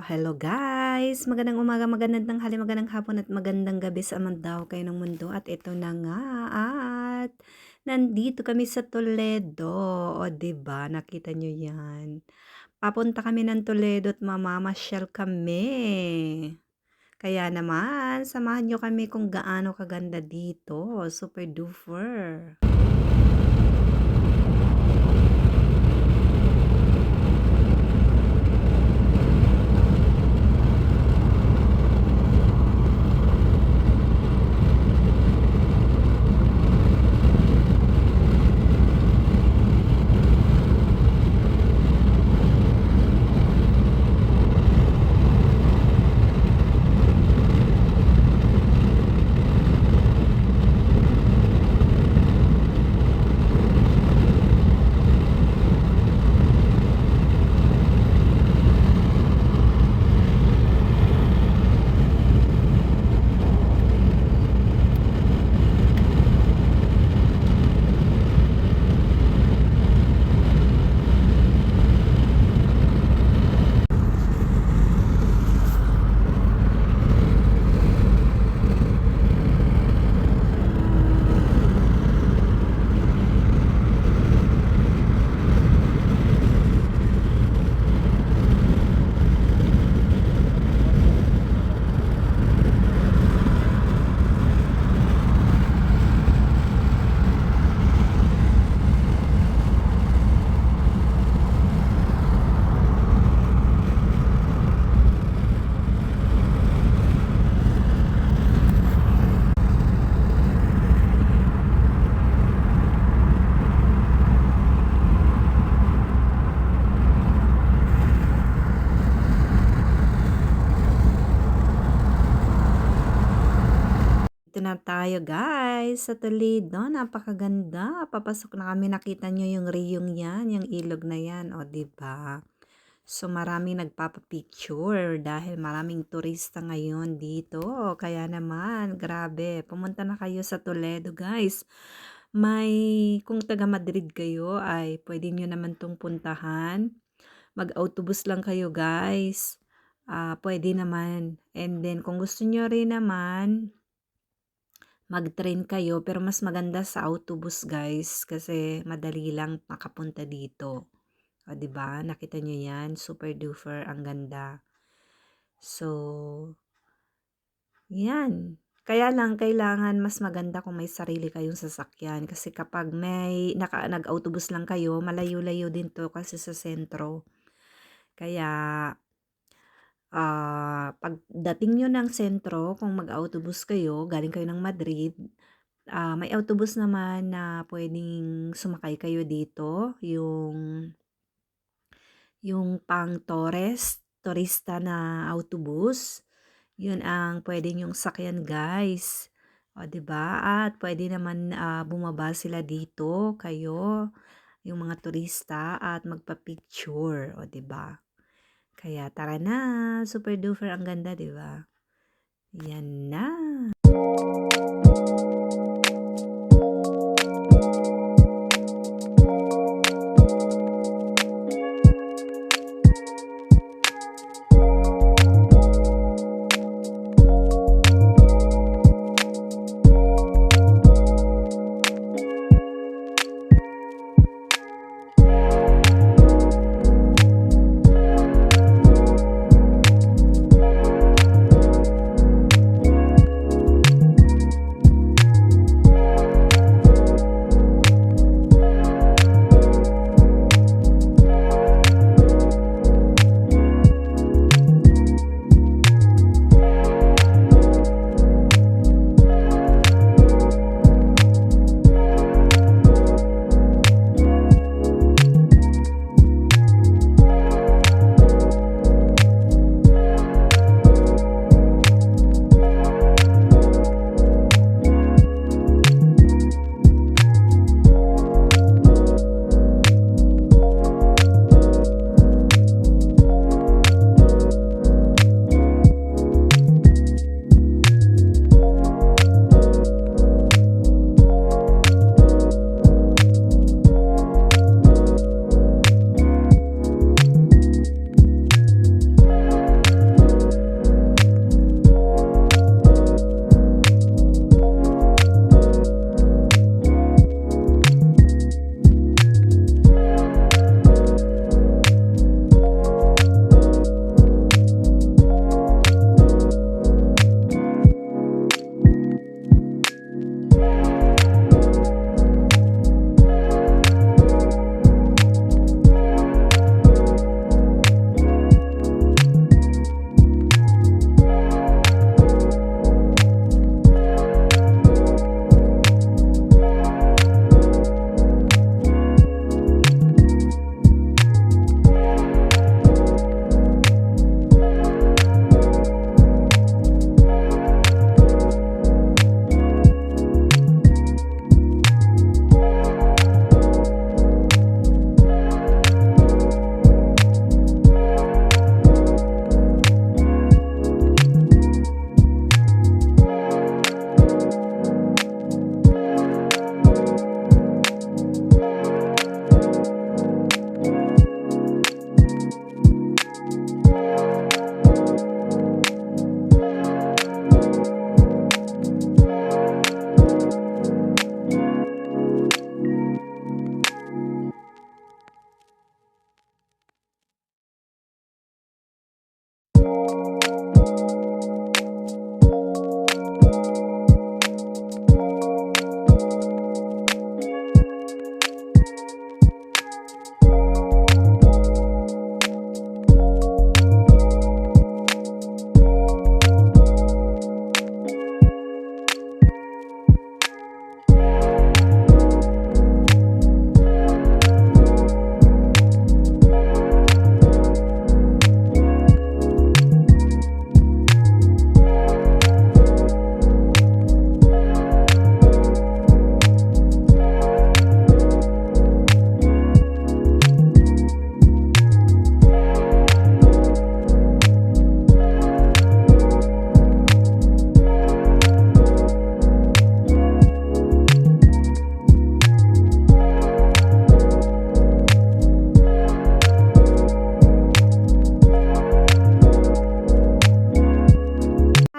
So, hello guys! Magandang umaga, magandang tanghali, magandang hapon at magandang gabi sa mandaw kayo ng mundo. At ito na nga at nandito kami sa Toledo. O 'di ba, nakita nyo yan. Papunta kami ng Toledo at mamamasyal kami. Kaya naman, samahan nyo kami kung gaano kaganda dito. Super duper. Dito na tayo guys sa Toledo, napakaganda. Papasok na kami, nakita nyo yung riyong yan, yung ilog na yan, o 'di ba? So maraming nagpapa-picture dahil maraming turista ngayon dito. Kaya naman, grabe, pumunta na kayo sa Toledo guys. Kung taga Madrid kayo ay pwede nyo naman tong puntahan. Mag-autobus lang kayo guys. Pwede naman. And then kung gusto nyo rin naman, mag-train kayo, pero mas maganda sa autobus guys kasi madali lang makapunta dito. O 'di ba? Nakita niyo 'yan, super duper ang ganda. So, 'yan. Kaya lang kailangan mas maganda kung may sarili kayong sasakyan kasi kapag nag-autobus lang kayo, malayo-layo din 'to kasi sa sentro. Kaya pagdating niyo ng sentro, kung mag-autobus kayo, galing kayo ng Madrid, may autobus naman na pwedeng sumakay kayo dito, yung pang turista na autobus. Yun ang pwede yung sakyan guys. O 'di ba? At pwede naman bumaba sila dito kayo, yung mga turista at magpa-picture, o 'di ba? Kaya tara na, super duper ang ganda, 'di ba? Yan na.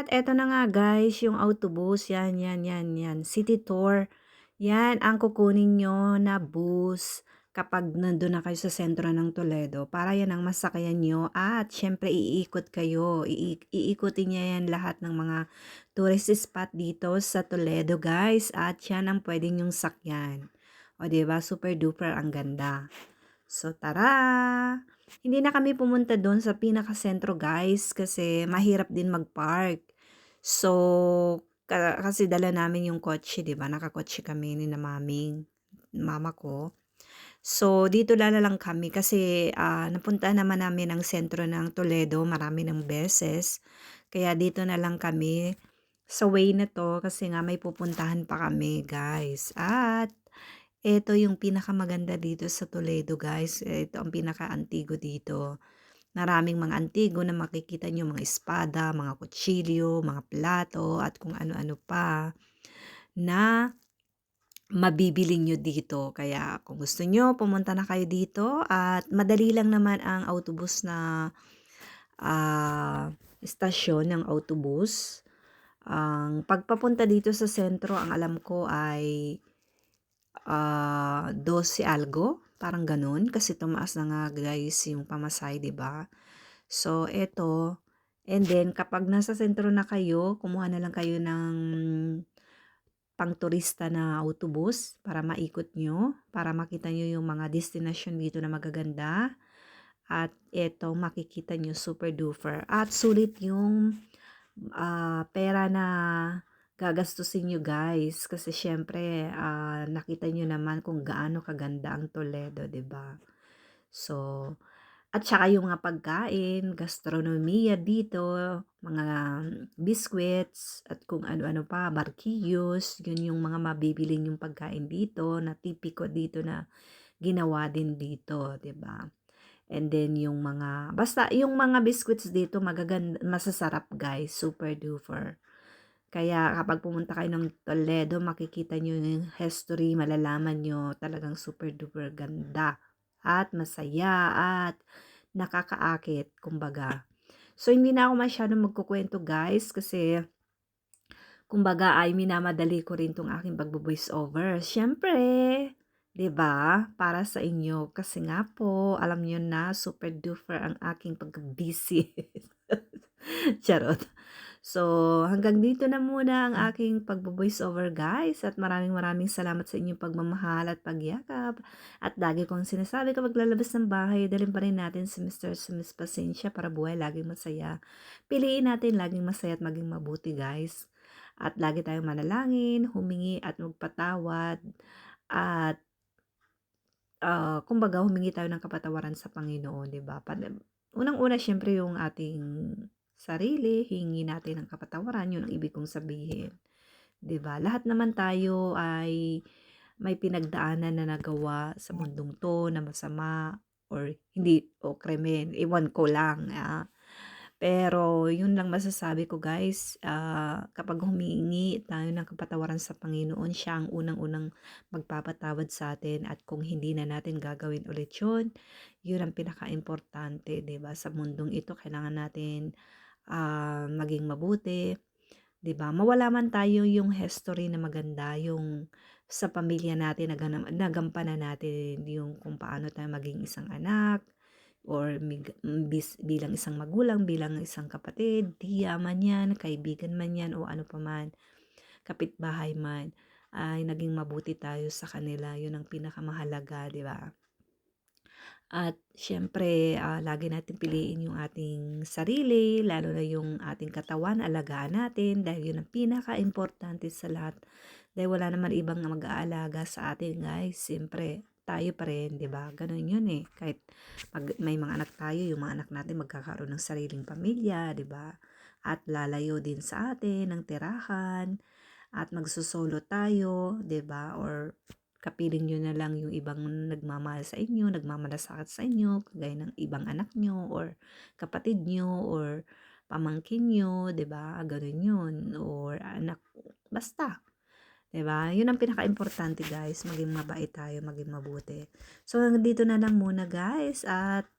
At eto na nga guys, yung autobus, yan, yan, yan, yan. City Tour. Yan ang kukunin nyo na bus kapag nandun na kayo sa sentro ng Toledo. Para yan ang masakayan nyo at syempre iikot kayo. Iikutin niya yan lahat ng mga tourist spot dito sa Toledo guys. At yan ang pwede nyong sakyan. O diba, super duper ang ganda. So tara! Hindi na kami pumunta doon sa pinakasentro guys kasi mahirap din mag-park. So, kasi dala namin yung kotse, 'di ba? Nakakotse kami ni na mama ko. So, dito lang kami kasi napunta naman namin ang sentro ng Toledo marami ng beses. Kaya dito na lang kami sa way na to kasi nga may pupuntahan pa kami guys. At ito yung pinakamaganda dito sa Toledo guys. Ito ang pinaka-antigo dito. Maraming mga antigo na makikita nyo, mga espada, mga kutsilyo, mga plato, at kung ano-ano pa na mabibili nyo dito. Kaya kung gusto nyo, pumunta na kayo dito at madali lang naman ang autobus na istasyon ng autobus. Ang pagpapunta dito sa sentro, ang alam ko ay 12 algo, parang ganun. Kasi tumaas na nga guys yung pamasahe, 'di ba? So, eto. And then, kapag nasa sentro na kayo, kumuha na lang kayo ng pang-turista na autobus para maikot nyo, para makita nyo yung mga destination dito na magaganda. At eto, makikita nyo super duper. At sulit yung pera na gagastusin nyo guys. Kasi syempre, nakita nyo naman kung gaano kaganda ang Toledo, 'di ba? So, at saka yung mga pagkain, gastronomiya dito, mga biscuits, at kung ano-ano pa, barquillos, yun yung mga mabibili yung pagkain dito, na tipiko dito na ginawa din dito, 'di ba? And then yung mga, basta yung mga biscuits dito magaganda, masasarap guys, super duper. Kaya kapag pumunta kayo ng Toledo, makikita nyo yung history, malalaman nyo talagang super duper ganda at masaya at nakakaakit, kumbaga. So, hindi na ako masyadong magkukwento guys kasi kumbaga ay minamadali ko rin tong aking pagbo-voice over. Siyempre, 'di ba? Para sa inyo kasi nga po, alam niyo na super duper ang aking pagka-busy. Charot. So, hanggang dito na muna ang aking pagbo-voice over guys at maraming salamat sa inyong pagmamahal at pagyakap. At lagi kong sinasabi kapag lalabas ng bahay, dalhin pa rin natin si Mr. si Miss Pasensya para buhay laging masaya. Piliin natin laging masaya at maging mabuti guys. At lagi tayong manalangin, humingi at magpatawad at kumbaga humingi tayo ng kapatawaran sa Panginoon, 'di ba? Unang-una siyempre yung ating sarili, hingi natin ng kapatawaran, yun ang ibig kong sabihin, 'di ba? Lahat naman tayo ay may pinagdaanan na nagawa sa mundong 'to na masama or hindi o krimen, ewan ko lang, pero yun lang masasabi ko guys, kapag humingi tayo ng kapatawaran sa Panginoon, siya ang unang-unang magpapatawad sa atin at kung hindi na natin gagawin ulit yun, yun ang pinaka-importante, 'di ba? Sa mundong ito kailangan natin maging mabuti, 'di ba? Mawala man tayo yung history na maganda, yung sa pamilya natin nagampanan natin yung kung paano tayo maging isang anak or bilang isang magulang, bilang isang kapatid, tiya man yan, kaibigan man yan o ano pa man, kapitbahay man, ay naging mabuti tayo sa kanila. Yun ang pinakamahalaga, 'di ba? At siyempre, lagi natin piliin yung ating sarili, lalo na yung ating katawan, alagaan natin dahil yun ang pinaka-importante sa lahat. Dahil wala naman ibang mag-aalaga sa atin, guys. Siyempre, tayo pa rin, 'di ba? Ganun yun eh. Kahit may mga anak tayo, yung mga anak natin magkakaroon ng sariling pamilya, 'di ba? At lalayo din sa atin ng tirahan at magsusolo tayo, 'di ba? Or kapiling nyo na lang yung ibang nagmamahal sa inyo, nagmamalasakit sa inyo, kagaya ng ibang anak nyo, or kapatid nyo, or pamangkin nyo, 'di ba? Ganun yun. Or anak, basta. 'Di ba? Yun ang pinaka-importante guys, maging mabait tayo, maging mabuti. So, hanggang dito na lang muna guys, at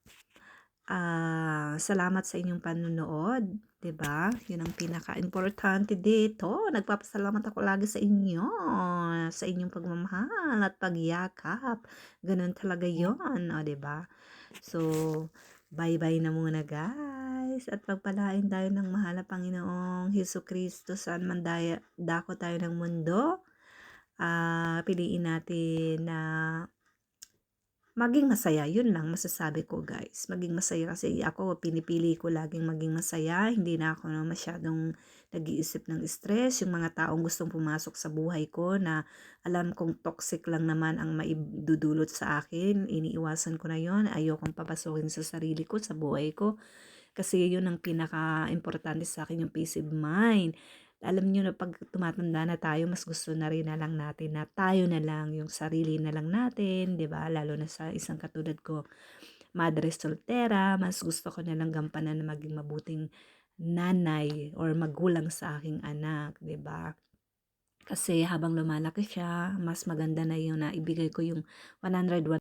Salamat sa inyong panunood, 'di ba? 'Yun ang pinakaimportante dito. Nagpapasalamat ako lagi sa inyo, sa inyong pagmamahal at pagyakap. Gano'n talaga 'yon, oh, 'di ba? So, bye-bye na muna guys at pagpalain tayo ng mahal na Panginoong Hesukristo saan man dako tayo ng mundo. Piliin natin na maging masaya, yun lang masasabi ko guys. Maging masaya kasi ako pinipili ko laging maging masaya, hindi na ako na masyadong nag-iisip ng stress, yung mga taong gustong pumasok sa buhay ko na alam kong toxic lang naman ang maidudulot sa akin, iniiwasan ko na yon, ayokong papasukin sa sarili ko, sa buhay ko. Kasi yun ang pinaka-importante sa akin yung peace of mind. Alam niyo na 'pag tumatanda na tayo mas gusto na rin na lang natin na tayo na lang, yung sarili na lang natin, 'di ba? Lalo na sa isang katulad ko, madre soltera, mas gusto ko na lang gampanan na maging mabuting nanay or magulang sa aking anak, 'di ba? Kasi habang lumalaki siya, mas maganda na yung naibigay ko yung 101